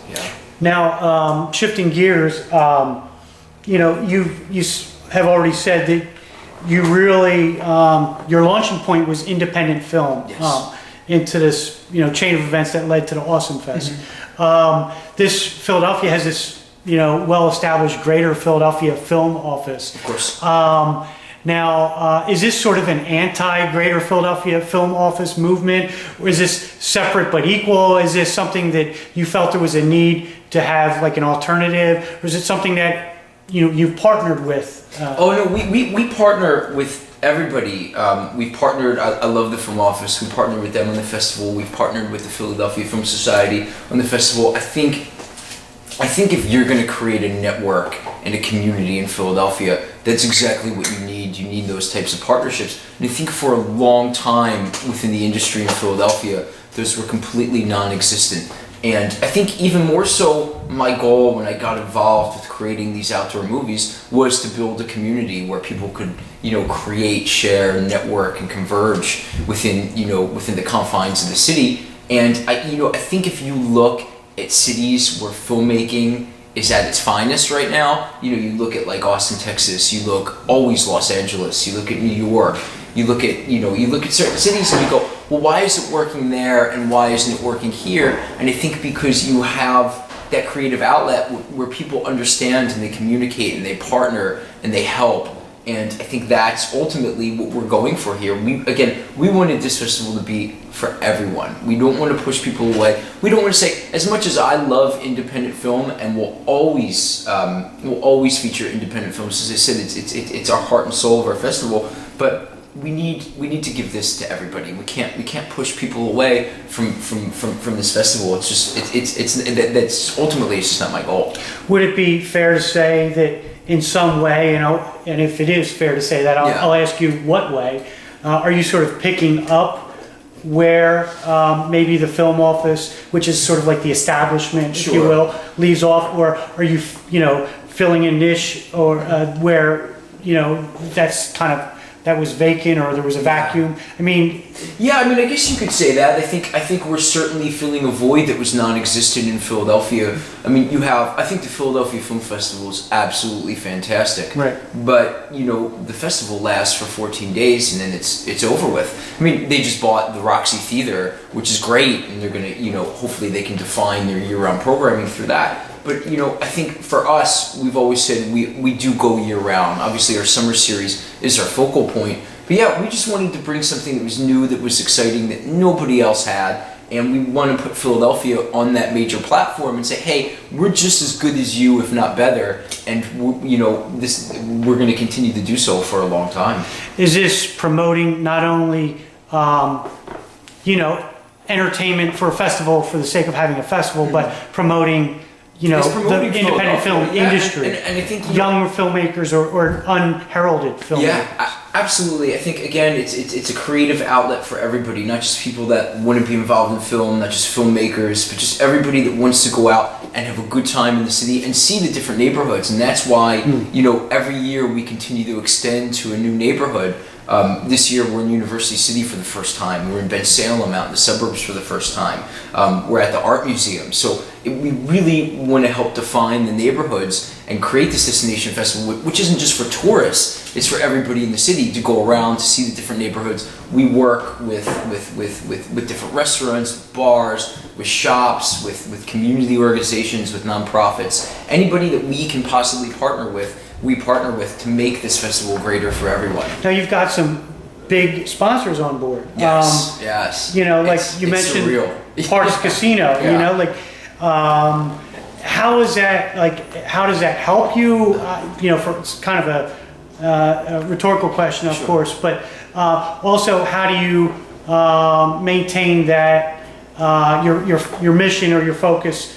Yeah. Now, shifting gears, you have already said that you really, your launching point was independent film. Yes. Into this, chain of events that led to the Awesome Fest. This Philadelphia has this, well-established Greater Philadelphia Film Office. Of course. Now, is this sort of an anti-Greater Philadelphia Film Office movement? Or is this separate but equal? Is this something that you felt there was a need to have like an alternative? Or is it something that you've partnered with? Oh no, we partner with everybody. We've partnered, I love the Film Office, we partnered with them on the festival, we've partnered with the Philadelphia Film Society on the festival. I think if you're going to create a network and a community in Philadelphia, that's exactly what you need. You need those types of partnerships. And I think for a long time within the industry in Philadelphia, those were completely non-existent. And I think even more so, my goal when I got involved with creating these outdoor movies was to build a community where people could, create, share, network, and converge within the confines of the city. And I think if you look at cities where filmmaking is at its finest right now, you look at like Austin, Texas, you look always Los Angeles, you look at New York, you look at certain cities and you go, well, why is it working there and why isn't it working here? And I think because you have that creative outlet where people understand and they communicate and they partner and they help. And I think that's ultimately what we're going for here. We wanted this festival to be for everyone. We don't want to push people away. We don't want to say, as much as I love independent film and will always feature independent films. As I said, it's our heart and soul of our festival. But we need to give this to everybody. We can't push people away from this festival. That's ultimately it's just not my goal. Would it be fair to say that in some way, and if it is fair to say that, I'll ask you what way, are you sort of picking up where maybe the film office, which is sort of like the establishment, Sure. if you will, leaves off, or are you, filling a niche or where, that's kind of, that was vacant or there was a vacuum? I guess you could say that. I think we're certainly filling a void that was non-existent in Philadelphia. I think the Philadelphia Film Festival is absolutely fantastic. Right. But, the festival lasts for 14 days and then it's over with. They just bought the Roxy Theater, which is great, and they're going to, hopefully they can define their year-round programming through that. But, I think for us, we've always said we do go year-round. Obviously, our summer series is our focal point. But yeah, we just wanted to bring something that was new, that was exciting, that nobody else had. And we want to put Philadelphia on that major platform and say, hey, we're just as good as you, if not better. And, we're going to continue to do so for a long time. Is this promoting not only, entertainment for a festival for the sake of having a festival, but promoting the independent film industry, and I think young filmmakers or unheralded filmmakers? Yeah, absolutely. I think again, it's a creative outlet for everybody, not just people that want to be involved in film, not just filmmakers, but just everybody that wants to go out and have a good time in the city and see the different neighborhoods. And that's why every year we continue to extend to a new neighborhood. This year we're in University City for the first time. We're in Ben Salem out in the suburbs for the first time. We're at the Art Museum. So we really want to help define the neighborhoods and create this destination festival, which isn't just for tourists. It's for everybody in the city to go around to see the different neighborhoods. We work with different restaurants, bars, with shops, with community organizations, with nonprofits. Anybody that we can possibly partner with, we partner with to make this festival greater for everyone. Now you've got some big sponsors on board. Yes. Like you mentioned, surreal. Parks Casino. Yeah. How is that? How does that help you? For it's kind of a rhetorical question, of course, but also how do you maintain that your mission or your focus?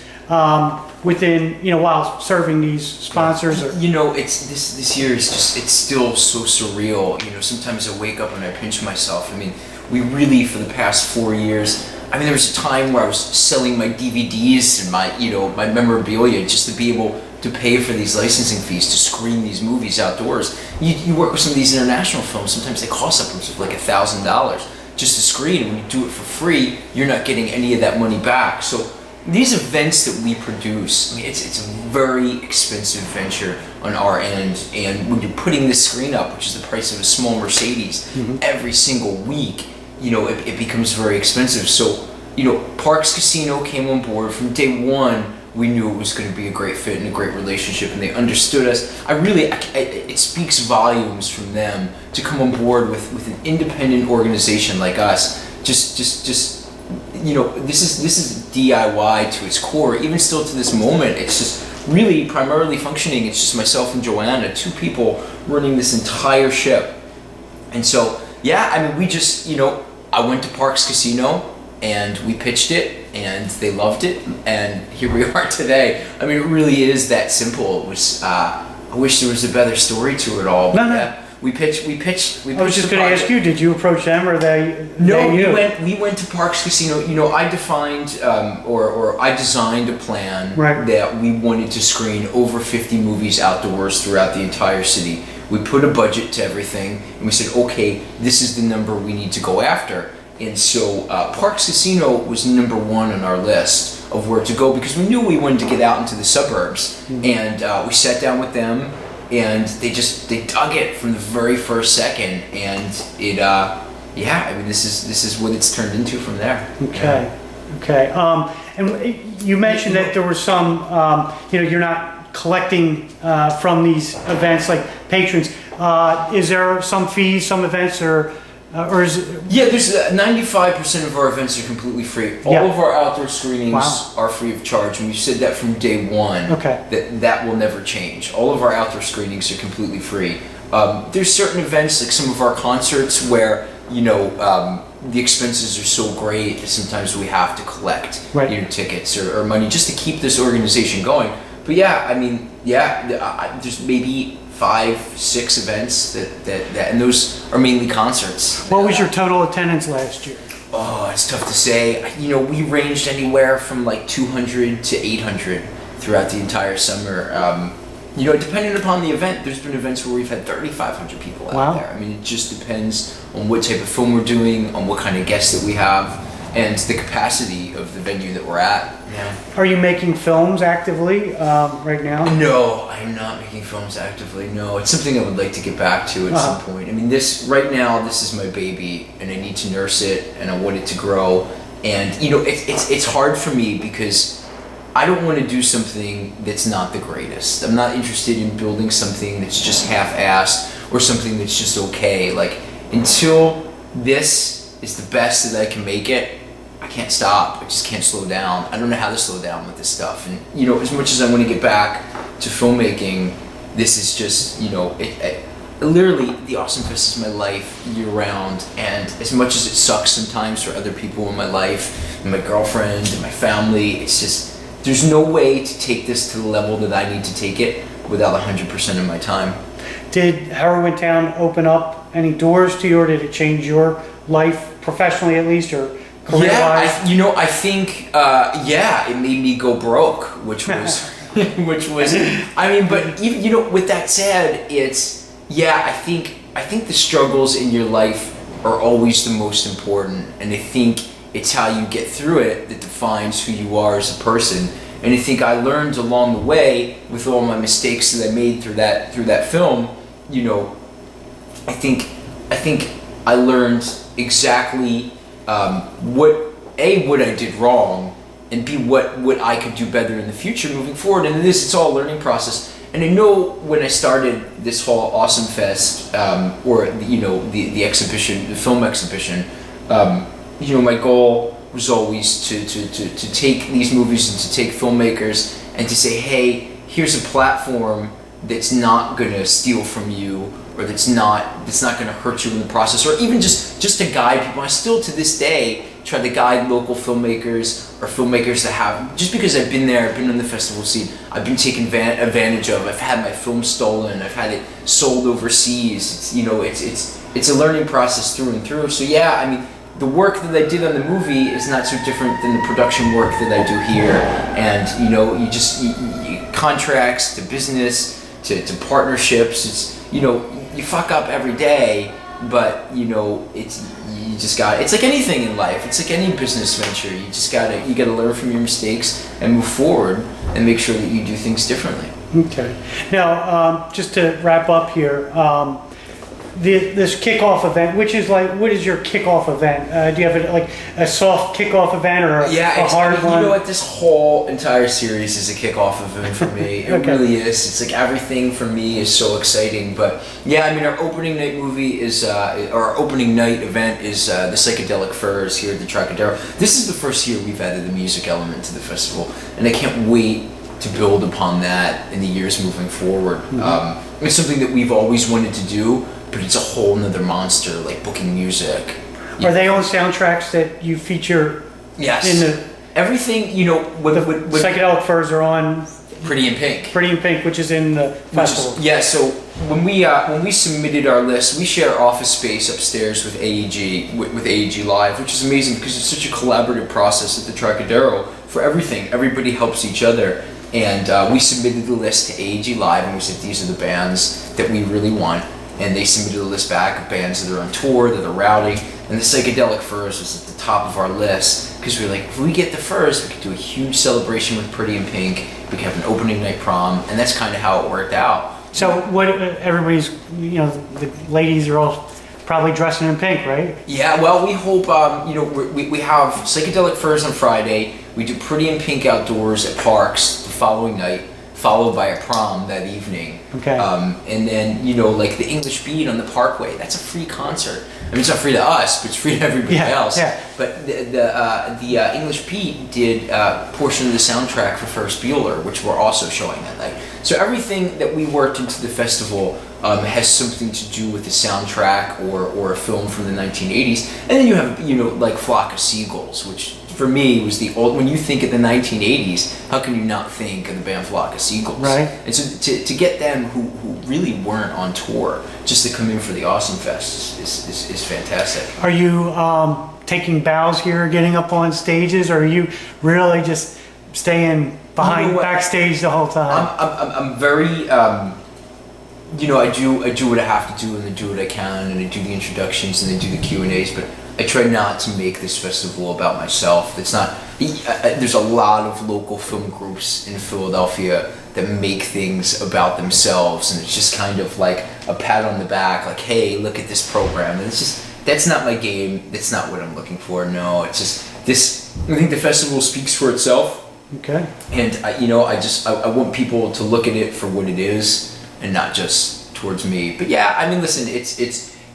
Within, while serving these sponsors? It's this year is it's still so surreal. Sometimes I wake up and I pinch myself. We really, for the past 4 years, there was a time where I was selling my DVDs and my memorabilia just to be able to pay for these licensing fees to screen these movies outdoors. You work with some of these international films, sometimes they cost upwards of like $1,000 just to screen, and when you do it for free, you're not getting any of that money back. So these events that we produce, I mean, it's a very expensive venture on our end, and when you're putting this screen up, which is the price of a small Mercedes, every single week, it becomes very expensive. So, Parks Casino came on board from day one. We knew it was going to be a great fit and a great relationship, and they understood us. It speaks volumes from them to come on board with an independent organization like us. This is DIY to its core. Even still to this moment, it's just really primarily functioning. It's just myself and Joanna, two people running this entire ship. And so, we just, I went to Parks Casino and we pitched it and they loved it, and here we are today. I mean, it really is that simple. It was, I wish there was a better story to it all. No. We pitched. I was just going to ask you, did you approach them or they? No, we went to Parks Casino. I defined or I designed a plan that we wanted to screen over 50 movies outdoors throughout the entire city. We put a budget to everything, and we said, okay, this is the number we need to go after. And so Parks Casino was number one on our list of where to go, because we knew we wanted to get out into the suburbs. And we sat down with them, and they dug it from the very first second, and this is what it's turned into from there. Okay. And you mentioned that there were some, you're not collecting from these events like patrons. Is there some fees, some events, or is it? Yeah, there's 95% of our events are completely free. All of our outdoor screenings are free of charge, and we've said that from day one. That will never change. All of our outdoor screenings are completely free. There's certain events, like some of our concerts, where the expenses are so great that sometimes we have to collect tickets or money just to keep this organization going. But there's maybe 5-6 events that and those are mainly concerts. What was your total attendance last year? Oh, it's tough to say. We ranged anywhere from like 200 to 800 throughout the entire summer. Depending upon the event, there's been events where we've had 3,500 people out there. I mean, it just depends on what type of film we're doing, on what kind of guests that we have, and the capacity of the venue that we're at. Are you making films actively right now? No, I'm not making films actively. No, it's something I would like to get back to at some point. I mean, this is my baby, and I need to nurse it, and I want it to grow. And it's hard for me because I don't want to do something that's not the greatest. I'm not interested in building something that's just half-assed or something that's just okay. Like, until this is the best that I can make it, I can't stop. I just can't slow down. I don't know how to slow down with this stuff. And as much as I want to get back to filmmaking, this is just literally the Awesome Fest is my life year round. And as much as it sucks sometimes for other people in my life, and my girlfriend and my family, it's just there's no way to take this to the level that I need to take it without 100% of my time. Did Heroin Town open up any doors to you, or did it change your life professionally at least, or career-wise? I think it made me go broke, which was but even with that said, it's I think the struggles in your life are always the most important, and I think it's how you get through it that defines who you are as a person. And I think I learned along the way, with all my mistakes that I made through that film, I think I learned exactly what I did wrong, and B, what I could do better in the future moving forward. And it's all a learning process. And I know when I started this whole Awesome Fest, or the exhibition, the film exhibition, my goal was always to take these movies and to take filmmakers and to say, hey, here's a platform that's not going to steal from you, or that's not going to hurt you in the process, or even just to guide people. I still to this day try to guide local filmmakers or filmmakers that have, just because I've been there, I've been on the festival scene, I've been taken advantage of, I've had my film stolen, I've had it sold overseas. It's a learning process through and through. So the work that I did on the movie is not so different than the production work that I do here. And you contracts to business to partnerships. It's you fuck up every day, but you just got. It's like anything in life. It's like any business venture. You gotta learn from your mistakes and move forward and make sure that you do things differently. Okay. Now, just to wrap up here, this kickoff event, what is your kickoff event? Do you have like a soft kickoff event or a hard one? You know what? This whole entire series is a kickoff event for me. It really is. It's like everything for me is so exciting. But yeah, I mean, our opening night movie is, our opening night event is the Psychedelic Furs here at the Trocadero. This is the first year we've added the music element to the festival, and I can't wait to build upon that in the years moving forward. Mm-hmm. It's something that we've always wanted to do, but it's a whole nother monster, like booking music. Are they on soundtracks that you feature? Yes. In the everything, you know, when Psychedelic Furs are on Pretty in Pink. Pretty in Pink, which is in the festival. So when we submitted our list, we share office space upstairs with AEG, with AEG Live, which is amazing because it's such a collaborative process at the Trocadero for everything. Everybody helps each other. And we submitted the list to AEG Live, and we said these are the bands that we really want. And they submitted a list back of bands that are on tour, that are routing. And the Psychedelic Furs was at the top of our list because we were like, if we get the Furs, we could do a huge celebration with Pretty in Pink. We could have an opening night prom, and that's kind of how it worked out. So what everybody's, you know, the ladies are all probably dressing in pink, right? Yeah, well, we hope, you know, we have Psychedelic Furs on Friday. We do Pretty in Pink outdoors at Parks the following night, followed by a prom that evening. Okay. And then, you know, like the English Beat on the Parkway, that's a free concert. I mean, it's not free to us, but it's free to everybody else. Yeah. But the English Beat did a portion of the soundtrack for Ferris Bueller, which we're also showing that night. So everything that we worked into the festival has something to do with the soundtrack or a film from the 1980s. And then you have, you know, like Flock of Seagulls, which for me was the old, when you think of the 1980s, how can you not think of the band Flock of Seagulls? Right. And so to get them who really weren't on tour, just to come in for the Awesome Fest is fantastic. Are you taking bows here, getting up on stages, or are you really just staying behind backstage the whole time? I'm very, you know, I do what I have to do, and I do what I can, and I do the introductions and I do the Q&As, but I try not to make this festival about myself. It's not, there's a lot of local film groups in Philadelphia that make things about themselves, and it's just kind of like a pat on the back, like, hey, look at this program. And it's just, that's not my game. That's not what I'm looking for. No, it's just this, I think the festival speaks for itself. Okay. And you know, I want people to look at it for what it is and not just towards me. But yeah, I mean, listen, it's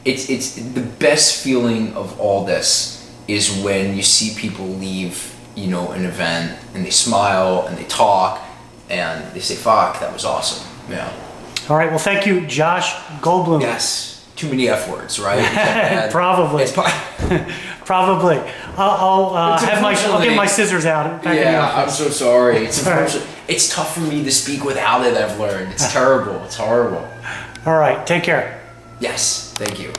the best feeling of all this is when you see people leave, you know, an event and they smile and they talk and they say, fuck, that was awesome. Yeah. All right. Well, thank you, Josh Goldbloom. Yes. Too many F words, right? Probably. Probably. I'll get my scissors out. Yeah, I'm so sorry. It's tough for me to speak without it, I've learned. It's terrible. It's horrible. All right. Take care. Yes. Thank you.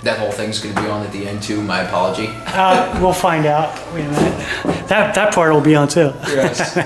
That whole thing's going to be on at the end too. My apology. We'll find out. Wait a minute. That part will be on too. Yes.